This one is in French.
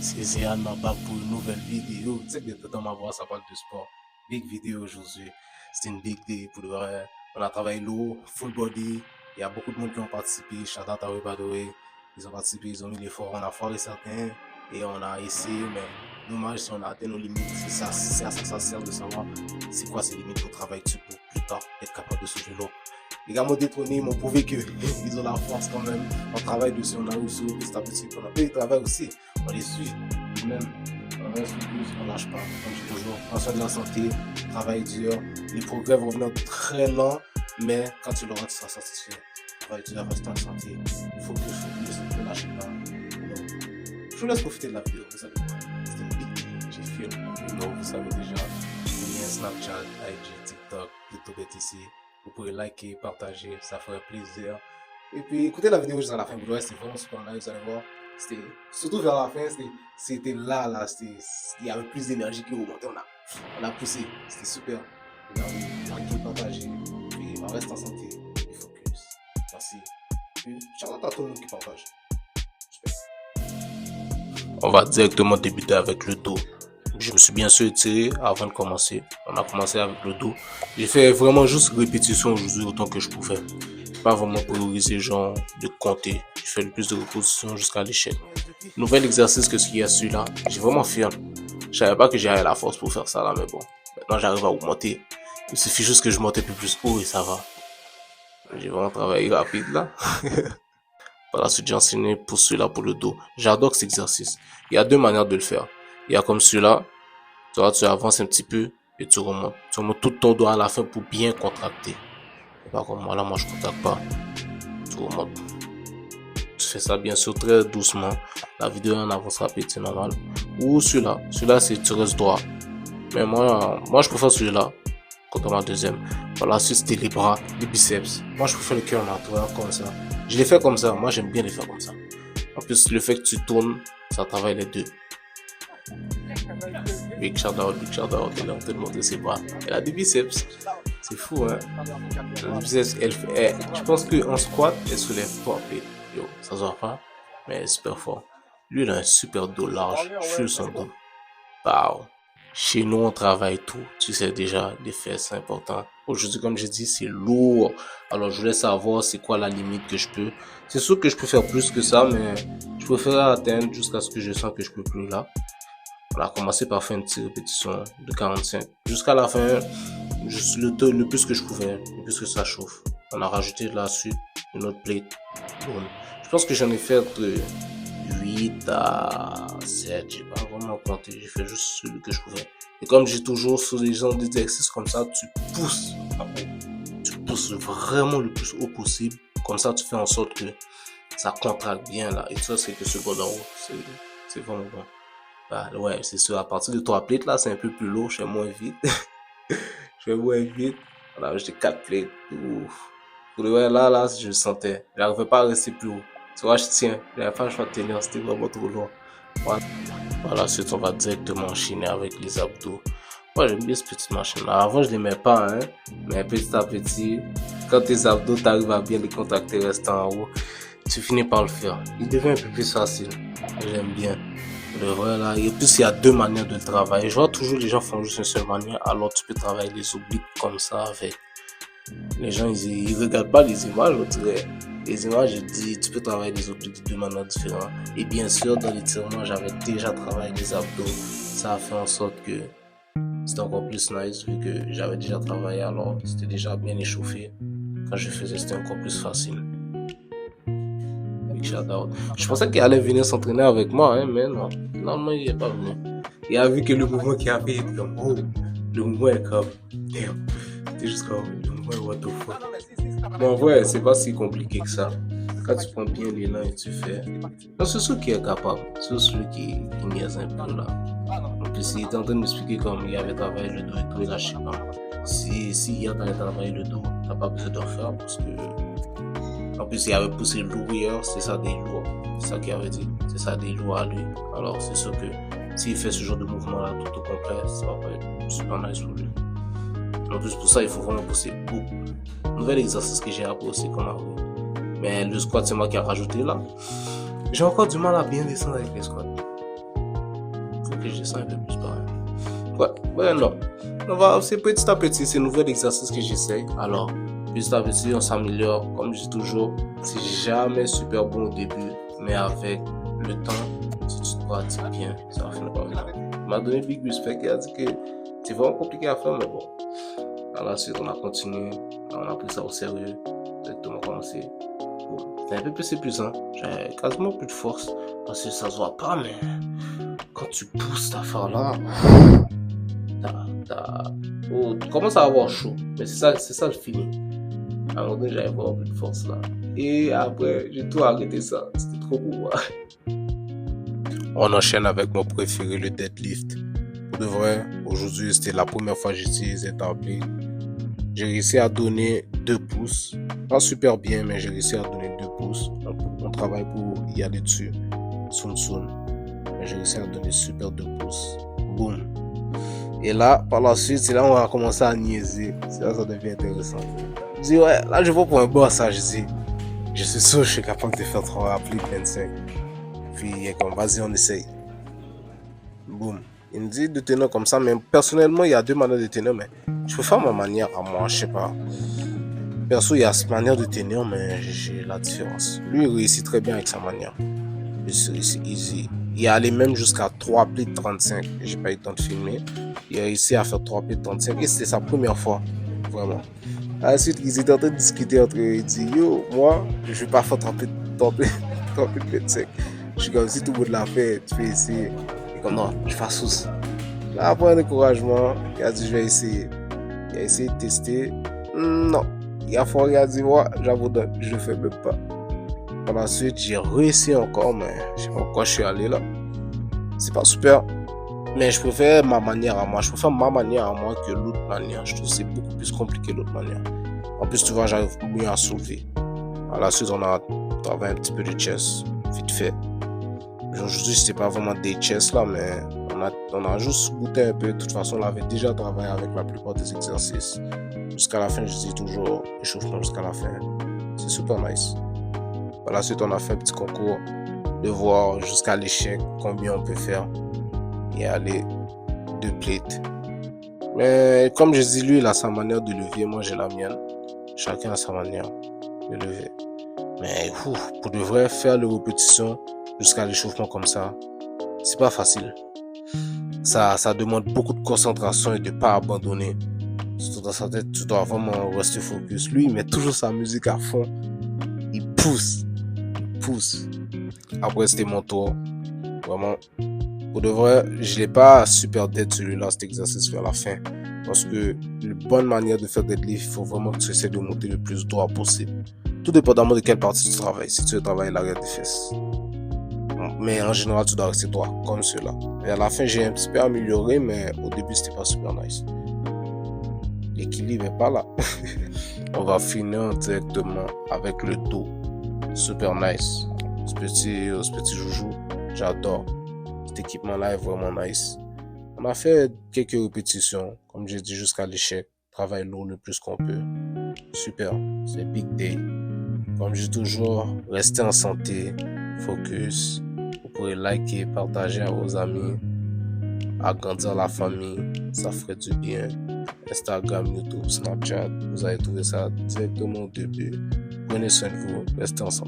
C'est Zéhan Mabak pour une nouvelle vidéo. Tu sais que dans ma voix, ça parle de sport. Big vidéo aujourd'hui. C'est une big day pour le vrai. On a travaillé lourd, full body. Il y a beaucoup de monde qui ont participé. Shout out à eux, by the way. Ils ont participé, ils ont mis l'effort. On a foiré certains et on a essayé, mais dommage si on a atteint nos limites. C'est ça, ça sert de savoir c'est quoi ces limites pour travailler dessus pour plus tard être capable de soulever l'eau. Les gars m'ont détrôné, m'ont prouvé qu'ils ont la force quand même. On travaille dessus, on a Ousso, petit à petit. Eux, ils travaillent aussi. On les suit. Même, on reste focus, on lâche pas. Comme je dis toujours, prends soin de la santé, travail dur. Les progrès vont venir très lents, mais quand tu l'auras, tu seras satisfait. Travail dur, reste en santé. Focus, ne lâchez pas. Donc, je vous laisse profiter de la vidéo. Vous savez quoi? C'était une big day. J'ai filmé. Vous savez déjà. Lien Snapchat, IG, TikTok, YouTube est ici. Vous pouvez liker, partager, ça ferait plaisir. Et puis écoutez la vidéo jusqu'à la fin. C'est vraiment super nice, vous allez voir. C'était, surtout vers la fin, c'était là, il y avait plus d'énergie qui remontait. On a poussé, c'était super. Regardez, partagez, puis on reste en santé et focus. Merci. Puis shout out à tout le monde qui partage. On va directement débuter avec le dos. Je me suis bien sûr étiré avant de commencer. On a commencé avec le dos. J'ai fait vraiment juste répétition aujourd'hui autant que je pouvais. Pas vraiment prioriser genre de compter. J'ai fait le plus de répétitions jusqu'à l'échec. Nouvel exercice que ce qu'il y a celui-là. J'ai vraiment fait. Je savais pas que j'avais la force pour faire ça là, mais bon. Maintenant j'arrive à augmenter. Il suffit juste que je monte un peu plus haut et ça va. J'ai vraiment travaillé rapide là. Par la suite j'ai enseigné pour celui-là pour le dos. J'adore cet exercice. Il y a deux manières de le faire. Il y a comme celui-là, tu avances un petit peu et tu remontes. Tu remontes tout ton dos à la fin pour bien contracter. Pas comme moi, là, moi je contracte pas. Tu remontes. Tu fais ça bien sûr très doucement. La vidéo en avance rapide, c'est normal. Ou celui-là. Celui-là, c'est tu restes droit. Mais moi je préfère celui-là. Contre ma deuxième. Par la suite, c'était les bras, les biceps. Moi, je préfère le cœur en comme ça. Je les fais comme ça. Moi, j'aime bien les faire comme ça. En plus, le fait que tu tournes, ça travaille les deux. Big shout out, elle a en train de montrer ses bras. Elle a des biceps. C'est fou, hein. Les biceps, je pense qu'en squat, elle soulève pas. Yo, ça se voit pas, mais elle est super fort. Lui, il a un super dos large sur son dos. Wow. Chez nous, on travaille tout. Tu sais déjà, les fesses, c'est important. Aujourd'hui, comme je dis, c'est lourd. Alors, je voulais savoir c'est quoi la limite que je peux. C'est sûr que je peux faire plus que ça, mais je préfère atteindre jusqu'à ce que je sens que je peux plus là. On a commencé par faire une petite répétition de 45. Jusqu'à la fin, juste le plus que je pouvais, le plus que ça chauffe. On a rajouté là-dessus une autre plate. Bon, je pense que j'en ai fait de 8 à 7. J'ai pas vraiment compté. J'ai fait juste celui que je pouvais. Et comme j'ai toujours sur les gens d'exercices comme ça, tu pousses en haut. Tu pousses vraiment le plus haut possible. Comme ça, tu fais en sorte que ça contracte bien là. Et ça, c'est que ce bord en haut. C'est vraiment bon. Bah ouais, c'est sûr, à partir de 3 plates là, c'est un peu plus lourd, je fais moins vite. Je fais moins vite. Voilà, j'étais 4 plates. Ouf. Pour le vrai, là, je le sentais. J'arrivais pas à rester plus haut. Tu vois, je tiens. J'avais pas le choix de tenir, c'était vraiment trop lourd. Voilà. Voilà, ensuite, on va directement enchaîner avec les abdos. Moi, j'aime bien cette petite machine là. Avant, je l'aimais pas, hein. Mais petit à petit, quand tes abdos, t'arrives à bien les contracter, rester en haut, tu finis par le faire. Il devient un peu plus facile. J'aime bien. Le vrai là, et puis il y a deux manières de travailler. Je vois toujours les gens font juste une seule manière, alors tu peux travailler les obliques comme ça avec. Les gens ils regardent pas les images, on dirait. Les images, je dis tu peux travailler les obliques de deux manières différentes. Et bien sûr, dans l'étirement, j'avais déjà travaillé les abdos. Ça a fait en sorte que c'était encore plus nice vu que j'avais déjà travaillé, alors c'était déjà bien échauffé. Quand je faisais, c'était encore plus facile. Je pensais qu'il allait venir s'entraîner avec moi, hein, mais non. Finalement, il n'est pas venu. Il a vu que le mouvement qu'il a fait, il était comme, oh, le mouvement est comme, damn. C'est juste comme, le mouvement est what the fuck. Bon, en vrai, c'est pas si compliqué que ça. Quand tu prends bien l'élan et tu fais. Non, c'est celui qui est capable. C'est celui qui niaise un peu là. En plus, il était en train de m'expliquer comme il avait travaillé le dos et tout, et là, je sais pas. Si hier t'avais travaillé le dos, t'as pas besoin de refaire parce que. En plus, il avait poussé lourd hier, c'est ça des lourds. C'est ça qu'il avait dit. C'est ça des lourds à lui. Alors, c'est sûr que s'il fait ce genre de mouvement-là tout au complet, ça va pas être super nice pour lui. En plus, pour ça, il faut vraiment pousser beaucoup. Nouvel exercice que j'ai appris aussi comme avant. Mais le squat, c'est moi qui ai rajouté là. J'ai encore du mal à bien descendre avec les squats. que je descends un peu plus pareil. Ouais, non. C'est petit à petit, c'est un nouvel exercice que j'essaye. Alors, petit à petit, on s'améliore. Comme je dis toujours, c'est jamais super bon au début, mais avec le temps, si tu te pratiques bien, ça va finir par venir. Il m'a donné big respect, il a dit que c'est vraiment compliqué à faire, mais bon. Par la suite, on a continué, on a pris ça au sérieux, directement commencé. Bon, c'est un peu plus épuisant, j'ai quasiment plus de force, parce que ça se voit pas, mais quand tu pousses ta affaire-là, tu commences à avoir chaud, mais c'est ça le feeling. À un moment donné, j'avais vraiment plus de force là. Et après, j'ai tout arrêté ça, c'était trop beau. On enchaîne avec mon préféré, le deadlift. Pour de vrai, aujourd'hui, c'était la première fois que j'utilisais Tablet. J'ai réussi à donner 2 pouces. Pas super bien, mais j'ai réussi à donner 2 pouces. On travaille pour y aller dessus. Soon. Mais j'ai réussi à donner super 2 pouces. Boum. Et là, par la suite, c'est là où on va commencer à niaiser. C'est là que ça devient intéressant. Je dis, ouais, là, je vais pour un boss, ça. Je dis, je suis sûr que je suis capable de faire 3 appliques 25. Puis, il est comme, vas-y, on essaye. Boum. Il me dit de tenir comme ça, mais personnellement, il y a 2 manières de tenir, mais je peux faire ma manière à moi, je sais pas. Perso, il y a cette manière de tenir, mais j'ai la différence. Lui, il réussit très bien avec sa manière. C'est easy. Il est allé même jusqu'à 3 plis de 35. J'ai pas eu le temps de filmer. Il a réussi à faire 3 plis de 35 et c'était sa première fois. Vraiment. À la suite, ils étaient en train de discuter entre eux. Il dit, yo, moi, je vais pas faire 3 plis de 25. Je suis comme, si tout le monde l'a fait, tu peux essayer. Et comme, non, je fais sous. Là, après un encouragement, il a dit, je vais essayer. Il a essayé de tester. Non. Il a foiré, il a dit, ouais, j'abandonne, je le fais même pas. Par la suite, j'ai réussi encore, mais je sais pas pourquoi je suis allé là. C'est pas super. Mais je préfère ma manière à moi. Je préfère ma manière à moi que l'autre manière. Je trouve que c'est beaucoup plus compliqué l'autre manière. En plus, tu vois, j'arrive mieux à soulever. Par la suite, on a travaillé un petit peu de chest, vite fait. Aujourd'hui, c'était pas vraiment des chests là, mais on a juste goûté un peu. De toute façon, on avait déjà travaillé avec la plupart des exercices. Jusqu'à la fin, je dis toujours échauffement jusqu'à la fin. C'est super nice. Par la suite, on a fait un petit concours de voir jusqu'à l'échec combien on peut faire et aller 2 plates. Mais comme je dis, lui, il a sa manière de lever, moi j'ai la mienne. Chacun a sa manière de lever. Mais pour de vrai, faire les répétitions jusqu'à l'échauffement comme ça, c'est pas facile. Ça demande beaucoup de concentration et de pas abandonner. Surtout dans sa tête, tu dois vraiment rester focus. Lui, il met toujours sa musique à fond. Il pousse. Après, c'était mon tour. Vraiment. Pour de vrai, je l'ai pas super dead celui-là, cet exercice vers la fin. Parce que la bonne manière de faire deadlift, il faut vraiment que tu essaies de monter le plus droit possible. Tout dépendamment de quelle partie tu travailles. Si tu veux travailler l'arrière des fesses. Mais en général, tu dois rester droit, comme cela. Et à la fin, j'ai un petit peu amélioré, mais au début, c'était pas super nice. L'équilibre est pas là. On va finir directement avec le dos. Super nice. Ce petit joujou, j'adore. Cet équipement-là est vraiment nice. On a fait quelques répétitions, comme j'ai dit, jusqu'à l'échec. Travail lourd le plus qu'on peut. Super, c'est big day. Comme je dis toujours, restez en santé, focus. Vous pourrez liker, partager à vos amis, agrandir la famille, ça ferait du bien. Instagram, YouTube, Snapchat, vous allez trouver ça directement au début. Prenez soin de vous, restez ensemble.